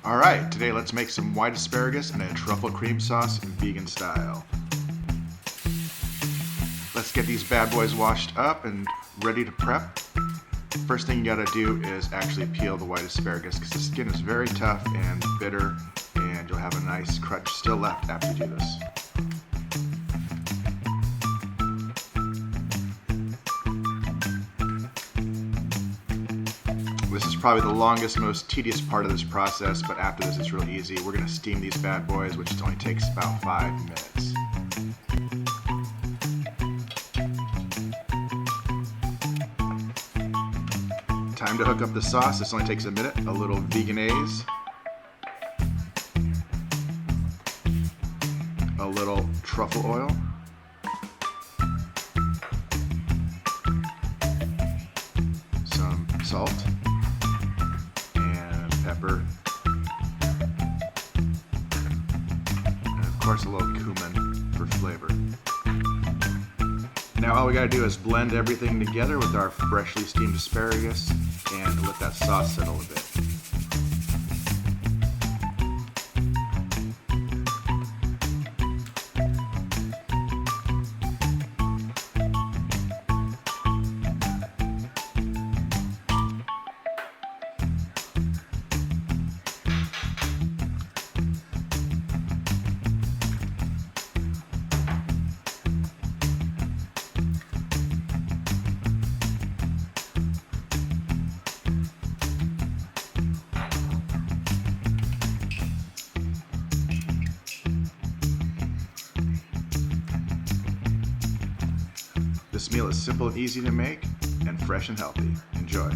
Alright, today let's make some white asparagus and a truffle cream sauce in vegan style. Let's get these bad boys washed up and ready to prep. First thing you gotta do is actually peel the white asparagus because the skin is very tough and bitter, and you'll have a nice crunch still left after you do this. This is probably the longest, most tedious part of this process, but after this it's really easy. We're going to steam these bad boys, which only takes about 5 minutes. Time to hook up the sauce. This only takes a minute. A little veganese, a little truffle oil, some salt, pepper, and of course a little cumin for flavor. Now all we gotta do is blend everything together with our freshly steamed asparagus and let that sauce settle a bit. This meal is simple and easy to make, and fresh and healthy. Enjoy.